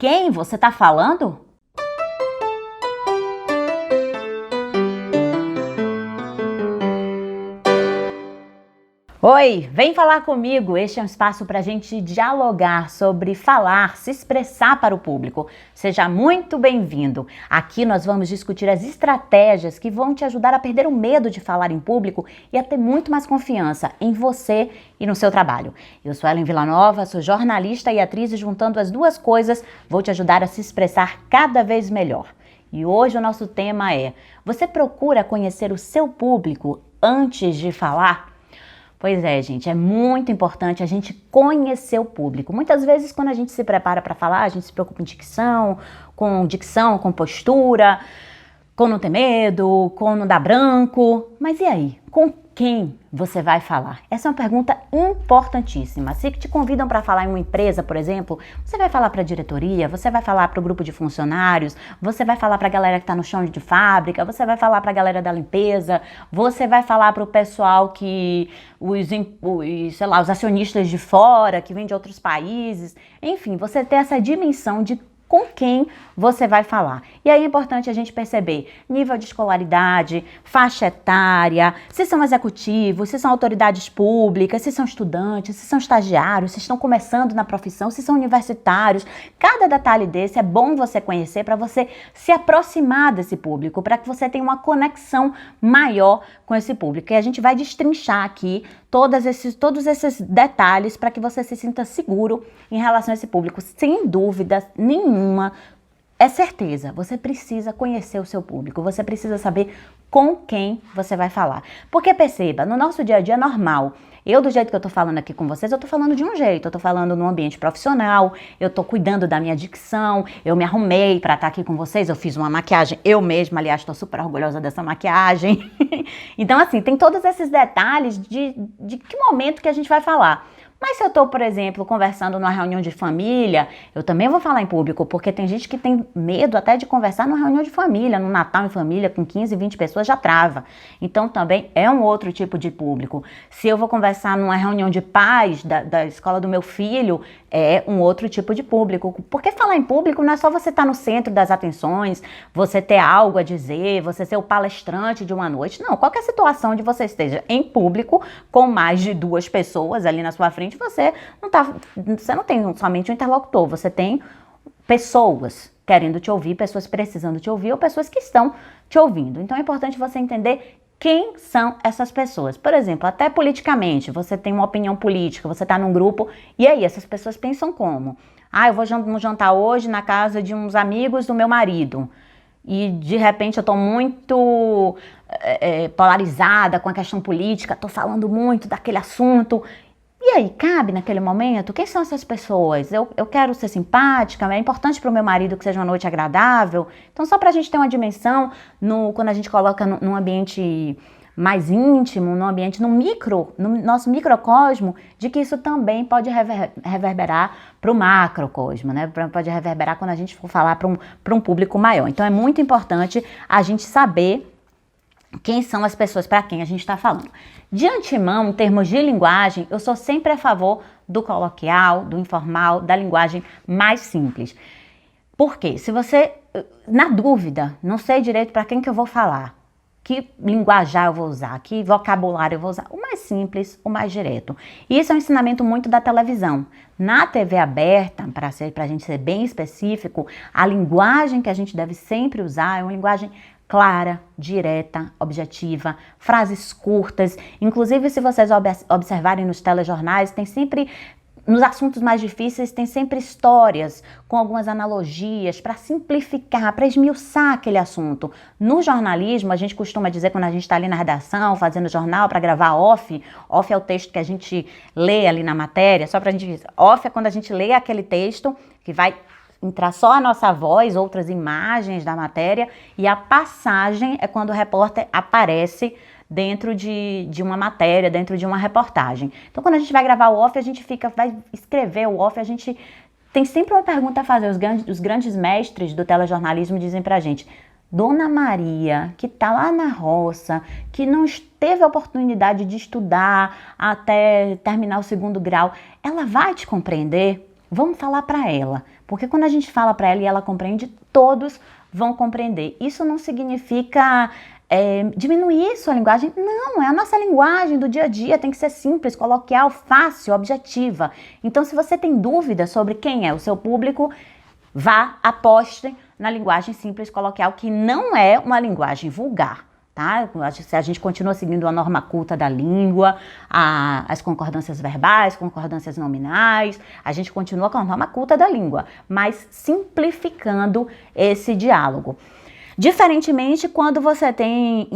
quem você está falando? Oi, vem falar comigo. Este é um espaço para a gente dialogar sobre falar, se expressar para o público. Seja muito bem-vindo. Aqui nós vamos discutir as estratégias que vão te ajudar a perder o medo de falar em público e a ter muito mais confiança em você e no seu trabalho. Eu sou Ellen Villanova, sou jornalista e atriz e juntando as duas coisas vou te ajudar a se expressar cada vez melhor. E hoje o nosso tema é: você procura conhecer o seu público antes de falar? Pois é, gente, é muito importante a gente conhecer o público. Muitas vezes, quando a gente se prepara para falar, a gente se preocupa em dicção, com postura, com não ter medo, com não dar branco. Mas e aí? Com quem você vai falar? Essa é uma pergunta importantíssima. Se te convidam para falar em uma empresa, por exemplo, você vai falar para a diretoria, você vai falar para o grupo de funcionários, você vai falar para a galera que está no chão de fábrica, você vai falar para a galera da limpeza, você vai falar para o pessoal que os acionistas de fora, que vêm de outros países. Enfim, você ter essa dimensão de com quem você vai falar. E aí é importante a gente perceber nível de escolaridade, faixa etária, se são executivos, se são autoridades públicas, se são estudantes, se são estagiários, se estão começando na profissão, se são universitários. Cada detalhe desse é bom você conhecer para você se aproximar desse público, para que você tenha uma conexão maior com esse público. E a gente vai destrinchar aqui todos esses detalhes para que você se sinta seguro em relação a esse público. Sem dúvida nenhuma, é certeza, você precisa conhecer o seu público, você precisa saber com quem você vai falar. Porque perceba, no nosso dia a dia normal, do jeito que eu tô falando aqui com vocês, eu tô falando de um jeito, eu tô falando no ambiente profissional, eu tô cuidando da minha dicção, eu me arrumei pra estar aqui com vocês, eu fiz uma maquiagem, eu mesma, aliás, tô super orgulhosa dessa maquiagem. Então, assim, tem todos esses detalhes de que momento que a gente vai falar. Mas se eu tô, por exemplo, conversando numa reunião de família, eu também vou falar em público, porque tem gente que tem medo até de conversar numa reunião de família, no Natal em família, com 15, 20 pessoas, já trava. Então também é um outro tipo de público. Se eu vou conversar numa reunião de pais da escola do meu filho, é um outro tipo de público. Porque falar em público não é só você estar no centro das atenções, você ter algo a dizer, você ser o palestrante de uma noite. Não, qualquer situação onde você esteja em público, com mais de 2 pessoas ali na sua frente, você não tem somente um interlocutor, você tem pessoas querendo te ouvir, pessoas precisando te ouvir ou pessoas que estão te ouvindo. Então é importante você entender quem são essas pessoas. Por exemplo, até politicamente, você tem uma opinião política, você está num grupo, e aí essas pessoas pensam como? Eu vou no jantar hoje na casa de uns amigos do meu marido. E de repente eu estou muito polarizada com a questão política, estou falando muito daquele assunto. E aí, cabe naquele momento? Quem são essas pessoas? Eu quero ser simpática, é importante para o meu marido que seja uma noite agradável. Então, só para a gente ter uma dimensão, quando a gente coloca num ambiente mais íntimo, num ambiente, no nosso microcosmo, de que isso também pode reverberar para o macrocosmo, né? Pode reverberar quando a gente for falar para um público maior. Então, é muito importante a gente saber quem são as pessoas para quem a gente está falando. De antemão, em termos de linguagem, eu sou sempre a favor do coloquial, do informal, da linguagem mais simples. Por quê? Se você, na dúvida, não sei direito para quem que eu vou falar, que linguajar eu vou usar, que vocabulário eu vou usar, o mais simples, o mais direto. E isso é um ensinamento muito da televisão. Na TV aberta, para a gente ser bem específico, a linguagem que a gente deve sempre usar é uma linguagem clara, direta, objetiva, frases curtas. Inclusive, se vocês observarem nos telejornais, tem sempre, nos assuntos mais difíceis, tem sempre histórias com algumas analogias para simplificar, para esmiuçar aquele assunto. No jornalismo, a gente costuma dizer, quando a gente está ali na redação, fazendo jornal, para gravar off é o texto que a gente lê ali na matéria, só para a gente dizer, off é quando a gente lê aquele texto que vai entrar só a nossa voz, outras imagens da matéria, e a passagem é quando o repórter aparece dentro de uma matéria, dentro de uma reportagem. Então, quando a gente vai gravar o off, a gente vai escrever o off, a gente tem sempre uma pergunta a fazer. Os grandes mestres do telejornalismo dizem pra gente: Dona Maria, que tá lá na roça, que não teve a oportunidade de estudar até terminar o 2º grau, ela vai te compreender? vamos falar para ela. Porque quando a gente fala para ela e ela compreende, todos vão compreender. Isso não significa diminuir sua linguagem. Não, é a nossa linguagem do dia a dia, tem que ser simples, coloquial, fácil, objetiva. Então, se você tem dúvida sobre quem é o seu público, vá, aposte na linguagem simples, coloquial, que não é uma linguagem vulgar. Tá? A gente continua seguindo a norma culta da língua, as concordâncias verbais, concordâncias nominais, a gente continua com a norma culta da língua, mas simplificando esse diálogo. Diferentemente quando você tem,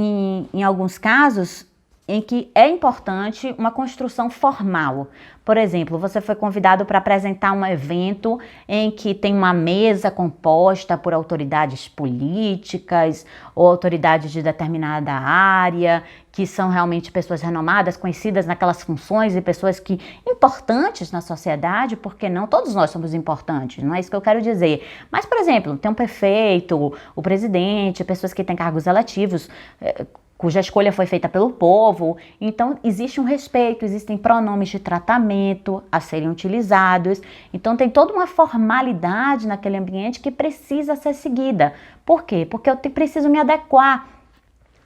em alguns casos, em que é importante uma construção formal. Por exemplo, você foi convidado para apresentar um evento em que tem uma mesa composta por autoridades políticas ou autoridades de determinada área, que são realmente pessoas renomadas, conhecidas naquelas funções e pessoas que importantes na sociedade, porque não todos nós somos importantes, não é isso que eu quero dizer. Mas, por exemplo, tem um prefeito, o presidente, pessoas que têm cargos eletivos, cuja escolha foi feita pelo povo, então existe um respeito, existem pronomes de tratamento a serem utilizados, então tem toda uma formalidade naquele ambiente que precisa ser seguida. Por quê? Porque eu preciso me adequar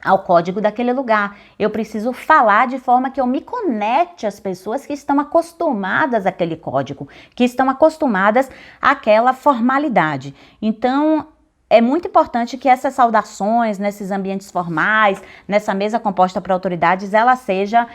ao código daquele lugar. Eu preciso falar de forma que eu me conecte às pessoas que estão acostumadas àquele código, que estão acostumadas àquela formalidade. Então, é muito importante que essas saudações nesses ambientes formais, nessa mesa composta por autoridades, ela seja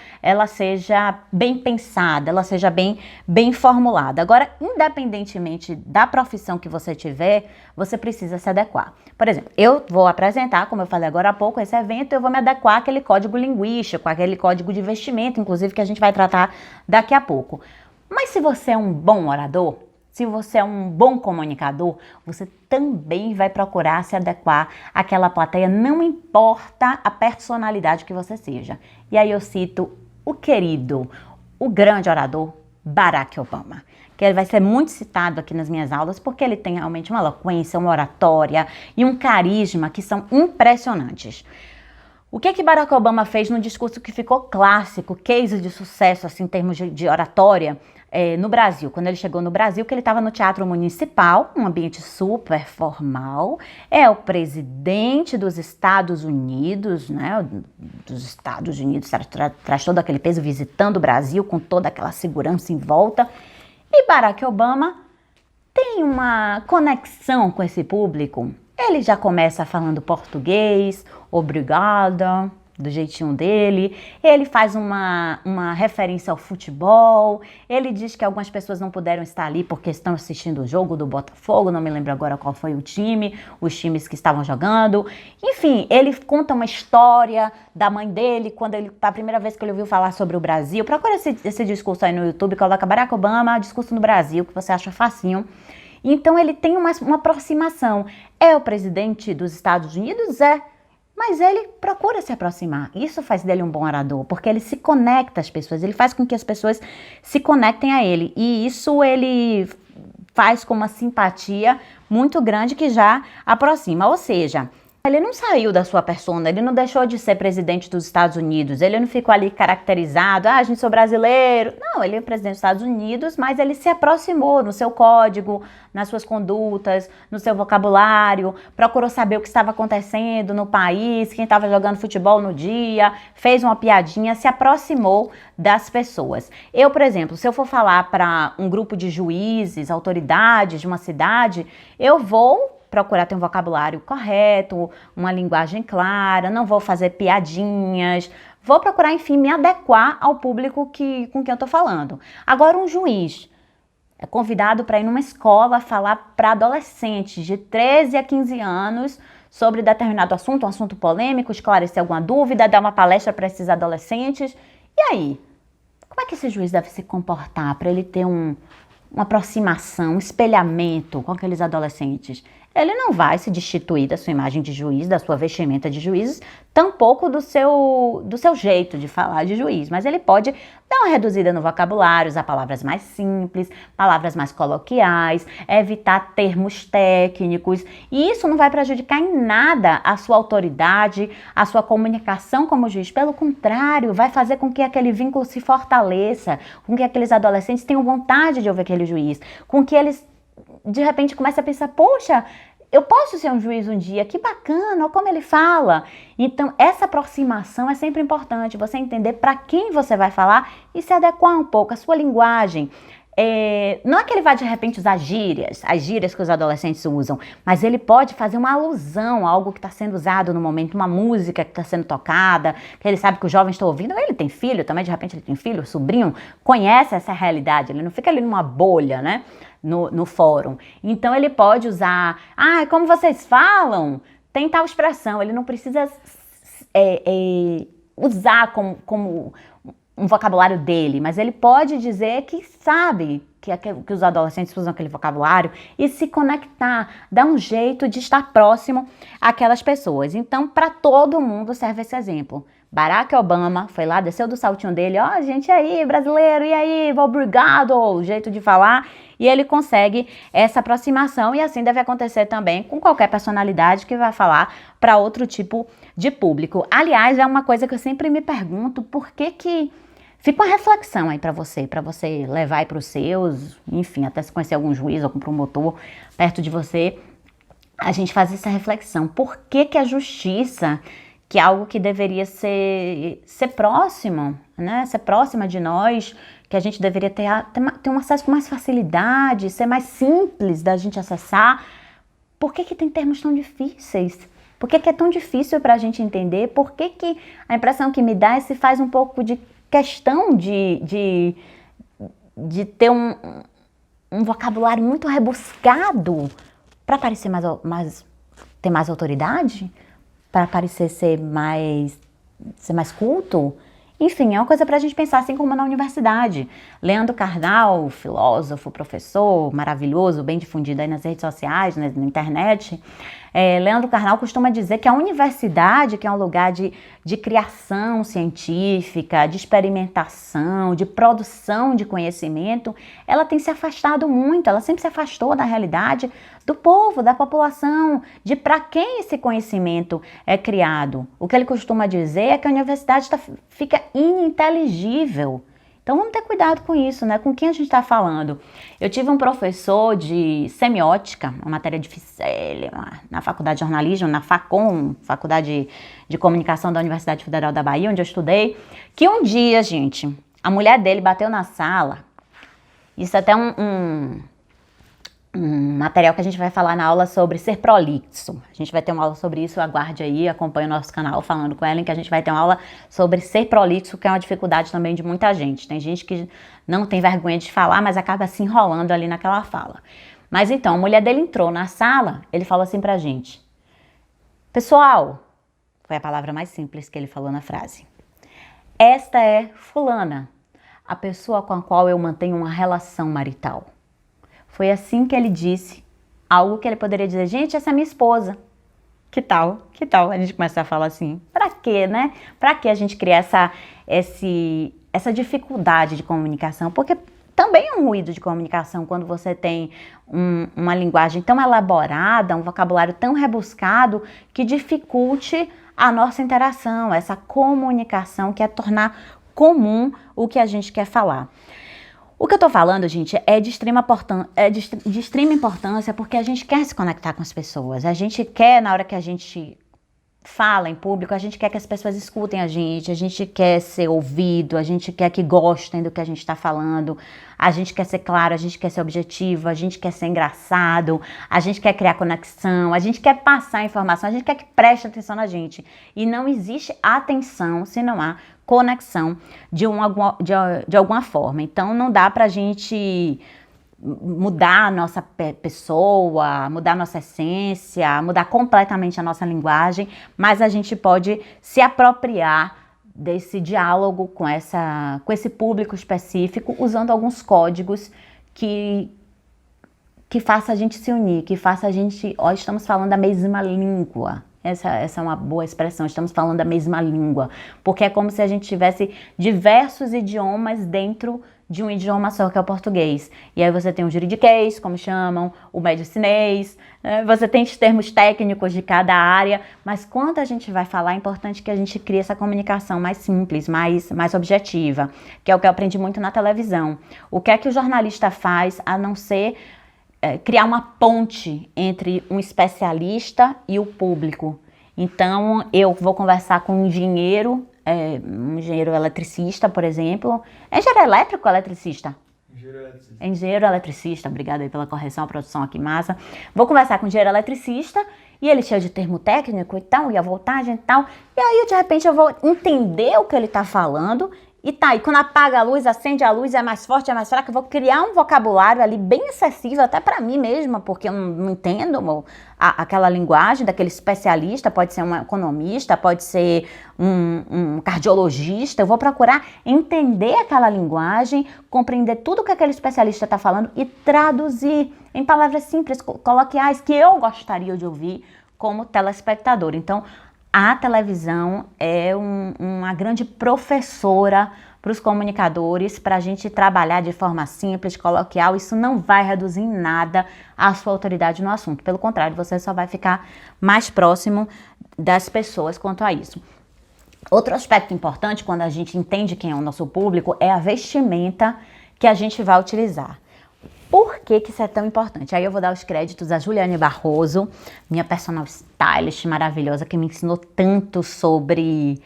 bem pensada, ela seja bem formulada. Agora, independentemente da profissão que você tiver, você precisa se adequar. Por exemplo, eu vou apresentar, como eu falei agora há pouco, esse evento, eu vou me adequar àquele código linguístico, àquele código de vestimenta, inclusive, que a gente vai tratar daqui a pouco. Mas se você é um bom orador, se você é um bom comunicador, você também vai procurar se adequar àquela plateia, não importa a personalidade que você seja. E aí eu cito o querido, o grande orador Barack Obama, que ele vai ser muito citado aqui nas minhas aulas, porque ele tem realmente uma eloquência, uma oratória e um carisma que são impressionantes. O que Barack Obama fez num discurso que ficou clássico, case de sucesso assim, em termos de oratória, no Brasil, quando ele chegou no Brasil, que ele estava no Teatro Municipal, um ambiente super formal, é o presidente dos Estados Unidos, né, dos Estados Unidos, traz todo aquele peso visitando o Brasil, com toda aquela segurança em volta, e Barack Obama tem uma conexão com esse público. Ele já começa falando português, obrigada, do jeitinho dele, ele faz uma referência ao futebol, ele diz que algumas pessoas não puderam estar ali porque estão assistindo o jogo do Botafogo, não me lembro agora qual foi o time, os times que estavam jogando, enfim, ele conta uma história da mãe dele, a primeira vez que ele ouviu falar sobre o Brasil. Procura esse discurso aí no YouTube, coloca Barack Obama, discurso no Brasil, que você acha facinho. Então ele tem uma aproximação. É o presidente dos Estados Unidos? É. Mas ele procura se aproximar. Isso faz dele um bom orador, porque ele se conecta às pessoas, ele faz com que as pessoas se conectem a ele. E isso ele faz com uma simpatia muito grande que já aproxima. Ou seja, ele não saiu da sua persona, ele não deixou de ser presidente dos Estados Unidos, ele não ficou ali caracterizado, a gente sou brasileiro. Não, ele é presidente dos Estados Unidos, mas ele se aproximou no seu código, nas suas condutas, no seu vocabulário, procurou saber o que estava acontecendo no país, quem estava jogando futebol no dia, fez uma piadinha, se aproximou das pessoas. Eu, por exemplo, se eu for falar para um grupo de juízes, autoridades de uma cidade, eu vou procurar ter um vocabulário correto, uma linguagem clara, não vou fazer piadinhas, vou procurar, enfim, me adequar ao público com quem eu estou falando. Agora, um juiz é convidado para ir numa escola falar para adolescentes de 13 a 15 anos sobre determinado assunto, um assunto polêmico, esclarecer alguma dúvida, dar uma palestra para esses adolescentes. E aí? Como é que esse juiz deve se comportar para ele ter uma aproximação, um espelhamento com aqueles adolescentes? Ele não vai se destituir da sua imagem de juiz, da sua vestimenta de juiz, tampouco do seu jeito de falar de juiz, mas ele pode Dá uma reduzida no vocabulário, usar palavras mais simples, palavras mais coloquiais, evitar termos técnicos. E isso não vai prejudicar em nada a sua autoridade, a sua comunicação como juiz. Pelo contrário, vai fazer com que aquele vínculo se fortaleça, com que aqueles adolescentes tenham vontade de ouvir aquele juiz, com que eles, de repente, comecem a pensar, poxa, eu posso ser um juiz um dia, que bacana, olha como ele fala. Então, essa aproximação é sempre importante, você entender para quem você vai falar e se adequar um pouco à sua linguagem. Não é que ele vai de repente usar gírias, as gírias que os adolescentes usam, mas ele pode fazer uma alusão a algo que está sendo usado no momento, uma música que está sendo tocada, que ele sabe que o jovem está ouvindo, ele tem filho também, de repente ele tem filho, sobrinho, conhece essa realidade, ele não fica ali numa bolha, né, no fórum. Então ele pode usar, como vocês falam, tem tal expressão, ele não precisa usar como um vocabulário dele, mas ele pode dizer que sabe que os adolescentes usam aquele vocabulário e se conectar, dar um jeito de estar próximo àquelas pessoas. Então, para todo mundo serve esse exemplo. Barack Obama foi lá, desceu do saltinho dele, gente aí, brasileiro, e aí, obrigado, o jeito de falar, e ele consegue essa aproximação, e assim deve acontecer também com qualquer personalidade que vai falar para outro tipo de público. Aliás, é uma coisa que eu sempre me pergunto, por que fica uma reflexão aí para você levar aí para os seus, enfim, até se conhecer algum juiz, algum promotor perto de você, a gente faz essa reflexão. Por que a justiça, que é algo que deveria ser próximo, né? Ser próxima de nós, que a gente deveria ter um acesso com mais facilidade, ser mais simples da gente acessar, por que tem termos tão difíceis? Por que é tão difícil para a gente entender? Por que a impressão que me dá é se faz um pouco de questão de ter um vocabulário muito rebuscado para parecer ter mais autoridade? Para parecer ser mais culto? Enfim, é uma coisa para a gente pensar, assim como na universidade. Leandro Carnal, filósofo, professor maravilhoso, bem difundido aí nas redes sociais, na internet, Leandro Carnal costuma dizer que a universidade, que é um lugar de criação científica, de experimentação, de produção de conhecimento, ela tem se afastado muito, ela sempre se afastou da realidade do povo, da população, de para quem esse conhecimento é criado. O que ele costuma dizer é que a universidade fica ininteligível. Então vamos ter cuidado com isso, né? Com quem a gente está falando. Eu tive um professor de semiótica, uma matéria dificílima, na Faculdade de Jornalismo, na FACOM, Faculdade de Comunicação da Universidade Federal da Bahia, onde eu estudei, que um dia, gente, a mulher dele bateu na sala. Isso é até um material que a gente vai falar na aula sobre ser prolixo. A gente vai ter uma aula sobre isso, aguarde aí, acompanhe o nosso canal falando com ela, em que a gente vai ter uma aula sobre ser prolixo, que é uma dificuldade também de muita gente. Tem gente que não tem vergonha de falar, mas acaba se enrolando ali naquela fala. Mas então, a mulher dele entrou na sala, ele falou assim pra gente: pessoal, foi a palavra mais simples que ele falou na frase, esta é fulana, a pessoa com a qual eu mantenho uma relação marital. Foi assim que ele disse, algo que ele poderia dizer, gente, essa é minha esposa. Que tal? Que tal a gente começar a falar assim? Pra quê, né? Pra que a gente criar essa dificuldade de comunicação? Porque também é um ruído de comunicação quando você tem uma linguagem tão elaborada, um vocabulário tão rebuscado que dificulte a nossa interação, essa comunicação que é tornar comum o que a gente quer falar. O que eu tô falando, gente, é de extrema importância porque a gente quer se conectar com as pessoas. A gente quer, na hora que a gente fala em público, a gente quer que as pessoas escutem a gente quer ser ouvido, a gente quer que gostem do que a gente está falando, a gente quer ser claro, a gente quer ser objetivo, a gente quer ser engraçado, a gente quer criar conexão, a gente quer passar informação, a gente quer que preste atenção na gente. E não existe atenção se não há conexão de alguma forma. Então não dá pra gente mudar a nossa pessoa, mudar a nossa essência, mudar completamente a nossa linguagem, mas a gente pode se apropriar desse diálogo com esse público específico, usando alguns códigos que faça a gente se unir, que faça a gente, estamos falando a mesma língua. essa é uma boa expressão, estamos falando a mesma língua, porque é como se a gente tivesse diversos idiomas dentro de um idioma só, que é o português. E aí você tem o juridiquês, como chamam, o medicinês, né? Você tem os termos técnicos de cada área, mas quando a gente vai falar, é importante que a gente crie essa comunicação mais simples, mais objetiva, que é o que eu aprendi muito na televisão. O que é que o jornalista faz a não ser criar uma ponte entre um especialista e o público? Então, eu vou conversar com um engenheiro eletricista, por exemplo. É engenheiro elétrico ou eletricista? Engenheiro eletricista. Engenheiro eletricista, obrigada aí pela correção, a produção aqui massa. Vou conversar com um engenheiro eletricista e ele cheio de termo técnico e tal, e a voltagem e tal. E aí, de repente, eu vou entender o que ele tá falando. E tá, e quando apaga a luz, acende a luz, é mais forte, é mais fraco, eu vou criar um vocabulário ali bem acessível até para mim mesma, porque eu não entendo aquela linguagem daquele especialista, pode ser um economista, pode ser um cardiologista. Eu vou procurar entender aquela linguagem, compreender tudo que aquele especialista está falando e traduzir em palavras simples, coloquiais, que eu gostaria de ouvir como telespectador. Então, a televisão é uma grande professora para os comunicadores, para a gente trabalhar de forma simples, coloquial. Isso não vai reduzir em nada a sua autoridade no assunto. Pelo contrário, você só vai ficar mais próximo das pessoas quanto a isso. Outro aspecto importante, quando a gente entende quem é o nosso público, é a vestimenta que a gente vai utilizar. Por que isso é tão importante? Aí eu vou dar os créditos a Juliane Barroso, minha personal stylist maravilhosa, que me ensinou tanto sobre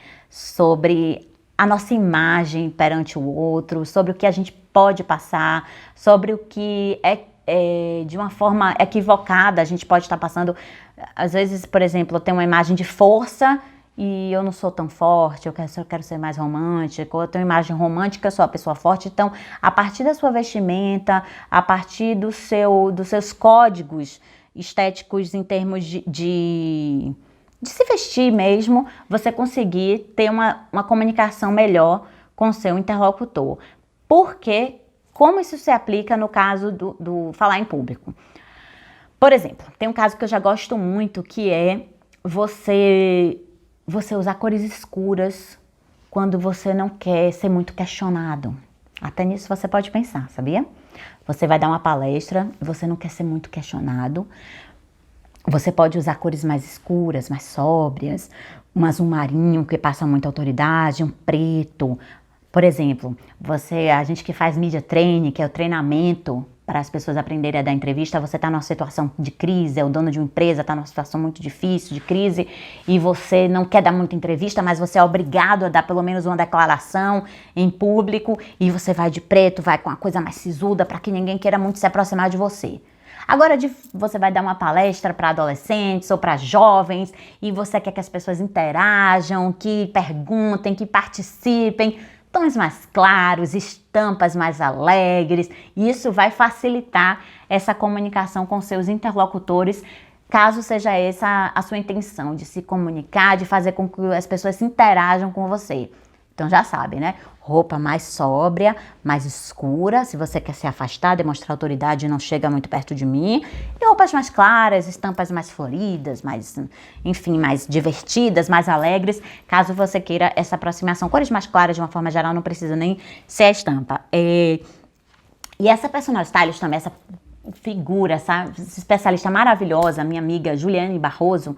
a nossa imagem perante o outro, sobre o que a gente pode passar, sobre o que de uma forma equivocada a gente pode estar passando. Às vezes, por exemplo, eu tenho uma imagem de força e eu não sou tão forte, eu quero ser mais romântica, ou eu tenho imagem romântica, eu sou a pessoa forte. Então, a partir da sua vestimenta, a partir dos seus códigos estéticos em termos de se vestir mesmo, você conseguir ter uma comunicação melhor com o seu interlocutor. Porque, como isso se aplica no caso do falar em público? Por exemplo, tem um caso que eu já gosto muito, que é você usar cores escuras quando você não quer ser muito questionado. Até nisso você pode pensar, sabia? Você vai dar uma palestra e você não quer ser muito questionado. Você pode usar cores mais escuras, mais sóbrias, um azul marinho que passa muita autoridade, um preto. Por exemplo, a gente que faz media training, que é o treinamento para as pessoas aprenderem a dar entrevista, você está numa situação de crise, é o dono de uma empresa, está numa situação muito difícil, de crise, e você não quer dar muita entrevista, mas você é obrigado a dar pelo menos uma declaração em público, e você vai de preto, vai com uma coisa mais sisuda, para que ninguém queira muito se aproximar de você. Agora, você vai dar uma palestra para adolescentes ou para jovens, e você quer que as pessoas interajam, que perguntem, que participem, tons mais claros, estampas mais alegres. Isso vai facilitar essa comunicação com seus interlocutores, caso seja essa a sua intenção, de se comunicar, de fazer com que as pessoas se interajam com você. Então já sabe, né? Roupa mais sóbria, mais escura, se você quer se afastar, demonstrar autoridade, não chega muito perto de mim. E roupas mais claras, estampas mais floridas, enfim, mais divertidas, mais alegres, caso você queira essa aproximação. Cores mais claras, de uma forma geral, não precisa nem ser a estampa. E essa personal stylist também, essa figura, essa especialista maravilhosa, minha amiga Juliane Barroso,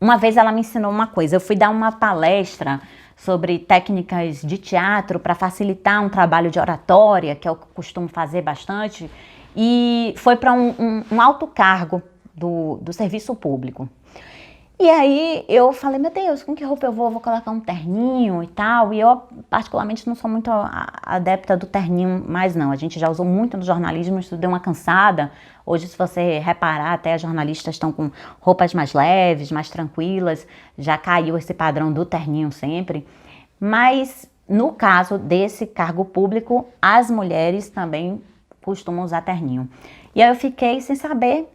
uma vez ela me ensinou uma coisa. Eu fui dar uma palestra sobre técnicas de teatro para facilitar um trabalho de oratória, que eu costumo fazer bastante, e foi para um alto cargo do serviço público. E aí eu falei, meu Deus, com que roupa eu vou? Vou colocar um terninho e tal. E eu particularmente não sou muito adepta do terninho mais não. A gente já usou muito no jornalismo, isso deu uma cansada. Hoje, se você reparar, até as jornalistas estão com roupas mais leves, mais tranquilas. Já caiu esse padrão do terninho sempre. Mas no caso desse cargo público, as mulheres também costumam usar terninho. E aí eu fiquei sem saber.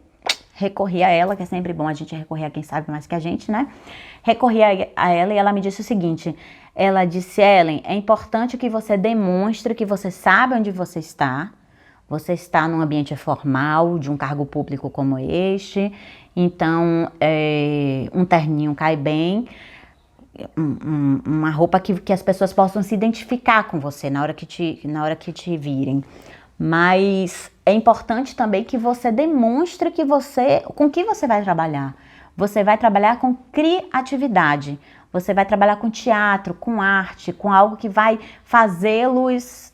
Recorri a ela, que é sempre bom a gente recorrer a quem sabe mais que a gente, né? Recorri a ela e ela me disse o seguinte, ela disse, Ellen, é importante que você demonstre que você sabe onde você está, você está num ambiente formal, de um cargo público como este, então um terninho cai bem, uma roupa que as pessoas possam se identificar com você na hora que te virem. Mas é importante também que você demonstre com que você vai trabalhar. Você vai trabalhar com criatividade, você vai trabalhar com teatro, com arte, com algo que vai fazê-los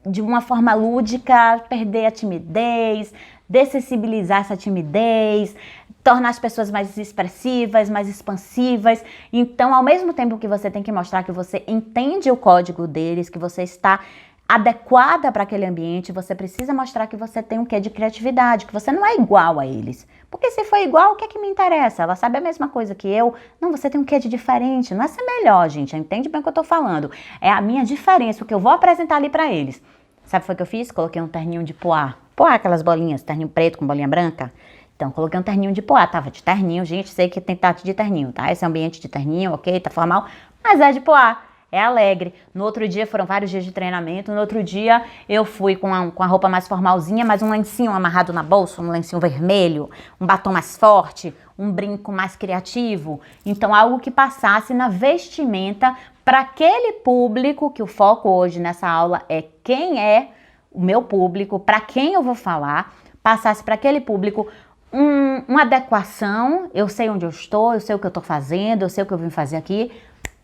de uma forma lúdica perder a timidez, dessensibilizar essa timidez, tornar as pessoas mais expressivas, mais expansivas. Então, ao mesmo tempo que você tem que mostrar que você entende o código deles, que você está adequada para aquele ambiente, você precisa mostrar que você tem um quê de criatividade, que você não é igual a eles. Porque se for igual, o que é que me interessa? Ela sabe a mesma coisa que eu. Não, você tem um quê de diferente. Não é ser melhor, gente. Entende bem o que eu tô falando. É a minha diferença, o que eu vou apresentar ali para eles. Sabe o que foi que eu fiz? Coloquei um terninho de poá. Poá, aquelas bolinhas, terninho preto com bolinha branca. Então, coloquei um terninho de poá. Tava de terninho, gente, sei que tem tato de terninho, tá? Esse é ambiente de terninho, ok, tá formal. Mas é de poá. É alegre. No outro dia, foram vários dias de treinamento. No outro dia, eu fui com a roupa mais formalzinha, mas um lencinho amarrado na bolsa, um lencinho vermelho, um batom mais forte, um brinco mais criativo. Então, algo que passasse na vestimenta para aquele público, que o foco hoje nessa aula é quem é o meu público, para quem eu vou falar, passasse para aquele público uma adequação. Eu sei onde eu estou, eu sei o que eu estou fazendo, eu sei o que eu vim fazer aqui,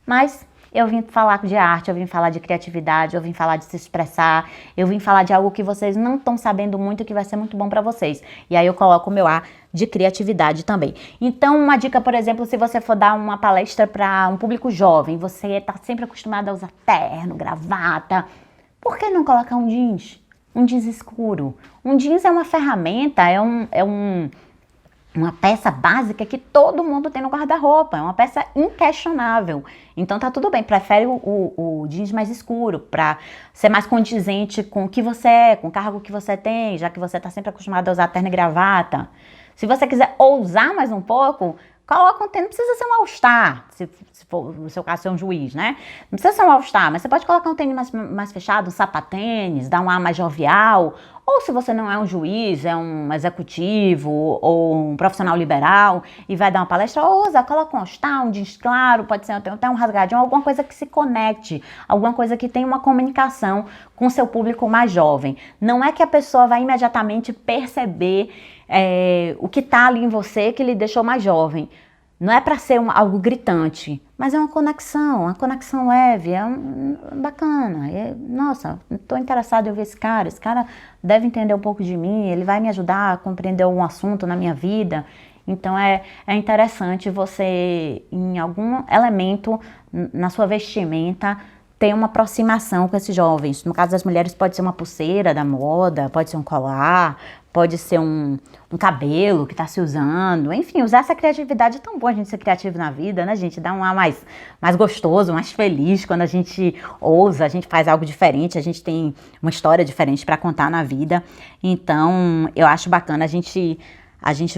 mas eu vim falar de arte, eu vim falar de criatividade, eu vim falar de se expressar, eu vim falar de algo que vocês não estão sabendo muito e que vai ser muito bom para vocês. E aí eu coloco o meu ar de criatividade também. Então, uma dica, por exemplo, se você for dar uma palestra para um público jovem, você está sempre acostumado a usar terno, gravata, por que não colocar um jeans? Um jeans escuro. Um jeans é uma ferramenta, uma peça básica que todo mundo tem no guarda-roupa, é uma peça inquestionável. Então tá tudo bem, prefere o jeans mais escuro para ser mais condizente com o que você é, com o cargo que você tem, já que você tá sempre acostumado a usar terno e gravata. Se você quiser ousar mais um pouco, coloca um tênis, não precisa ser um all-star, se for no seu caso ser um juiz, né? Não precisa ser um all-star, mas você pode colocar um tênis mais fechado, um sapatênis, dar um ar mais jovial. Ou se você não é um juiz, é um executivo ou um profissional liberal e vai dar uma palestra, ousa, coloca um all-star, um jeans claro, pode ser até um rasgadinho, alguma coisa que se conecte, alguma coisa que tenha uma comunicação com o seu público mais jovem. Não é que a pessoa vai imediatamente perceber o que está ali em você que lhe deixou mais jovem. Não é para ser algo gritante, mas é uma conexão leve, bacana. Nossa, estou interessado em ver esse cara deve entender um pouco de mim, ele vai me ajudar a compreender algum assunto na minha vida. Então é interessante você, em algum elemento na sua vestimenta, ter uma aproximação com esses jovens. No caso das mulheres pode ser uma pulseira da moda, pode ser um colar, pode ser um cabelo que está se usando. Enfim, usar essa criatividade é tão bom a gente ser criativo na vida, né, gente? Dá um ar mais gostoso, mais feliz quando a gente ousa, a gente faz algo diferente, a gente tem uma história diferente para contar na vida. Então, eu acho bacana a gente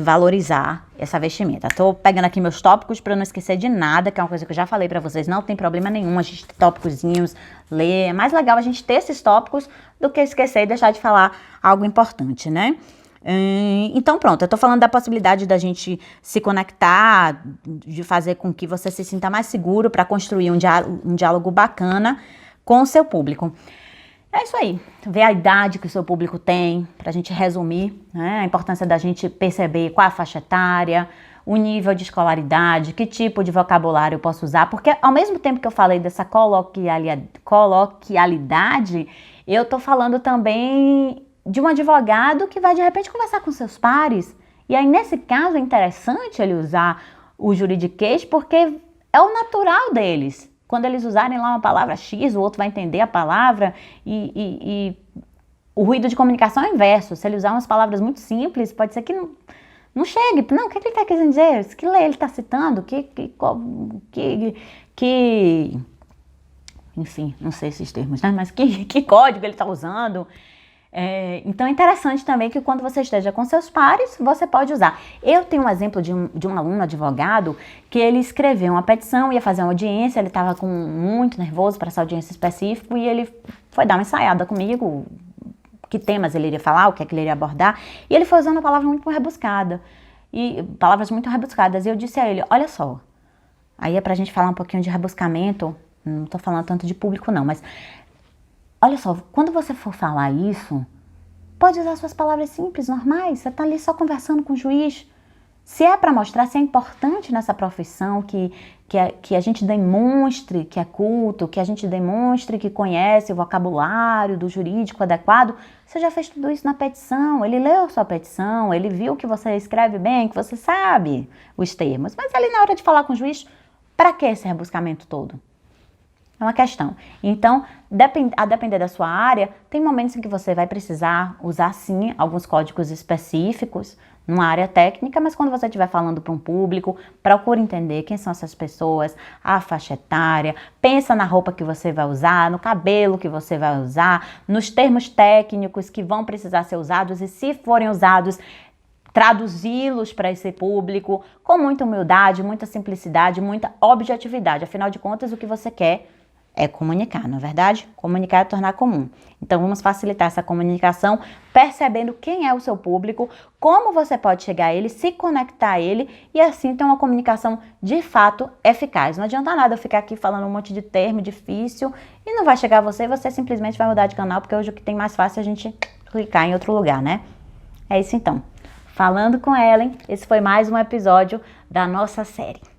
valorizar essa vestimenta. Tô pegando aqui meus tópicos para não esquecer de nada, que é uma coisa que eu já falei para vocês, não tem problema nenhum a gente ter tópicozinhos, ler. É mais legal a gente ter esses tópicos do que esquecer e deixar de falar algo importante, né? Então pronto, eu tô falando da possibilidade da gente se conectar, de fazer com que você se sinta mais seguro para construir um diálogo bacana com o seu público. É isso aí, ver a idade que o seu público tem, pra gente resumir, né? A importância da gente perceber qual a faixa etária, o nível de escolaridade, que tipo de vocabulário eu posso usar, porque ao mesmo tempo que eu falei dessa coloquialidade, eu tô falando também de um advogado que vai de repente conversar com seus pares, e aí nesse caso é interessante ele usar o juridiquês, porque é o natural deles. Quando eles usarem lá uma palavra X, o outro vai entender a palavra e o ruído de comunicação é o inverso. Se ele usar umas palavras muito simples, pode ser que não chegue. Não, o que ele está querendo dizer? Que lei ele está citando? Enfim, não sei esses termos, né? Mas que código ele está usando? Então é interessante também que quando você esteja com seus pares, você pode usar. Eu tenho um exemplo de um aluno advogado que ele escreveu uma petição, ia fazer uma audiência, ele estava muito nervoso para essa audiência específica e ele foi dar uma ensaiada comigo, que temas ele iria falar, o que é que ele iria abordar, e ele foi usando uma palavra muito rebuscada, e palavras muito rebuscadas, e eu disse a ele, olha só, aí é pra gente falar um pouquinho de rebuscamento, não tô falando tanto de público não, mas olha só, quando você for falar isso, pode usar suas palavras simples, normais, você tá ali só conversando com o juiz. Se é para mostrar, se é importante nessa profissão que a gente demonstre que é culto, que a gente demonstre que conhece o vocabulário do jurídico adequado, você já fez tudo isso na petição, ele leu sua petição, ele viu que você escreve bem, que você sabe os termos, mas ali na hora de falar com o juiz, para que esse rebuscamento todo? É uma questão. Então, a depender da sua área, tem momentos em que você vai precisar usar, sim, alguns códigos específicos numa área técnica, mas quando você estiver falando para um público, procure entender quem são essas pessoas, a faixa etária, pensa na roupa que você vai usar, no cabelo que você vai usar, nos termos técnicos que vão precisar ser usados e, se forem usados, traduzi-los para esse público com muita humildade, muita simplicidade, muita objetividade. Afinal de contas, o que você quer é comunicar, não é verdade? Comunicar é tornar comum. Então, vamos facilitar essa comunicação percebendo quem é o seu público, como você pode chegar a ele, se conectar a ele e assim ter uma comunicação de fato eficaz. Não adianta nada eu ficar aqui falando um monte de termo difícil e não vai chegar a você e você simplesmente vai mudar de canal, porque hoje o que tem mais fácil é a gente clicar em outro lugar, né? É isso então. Falando com Ellen, esse foi mais um episódio da nossa série.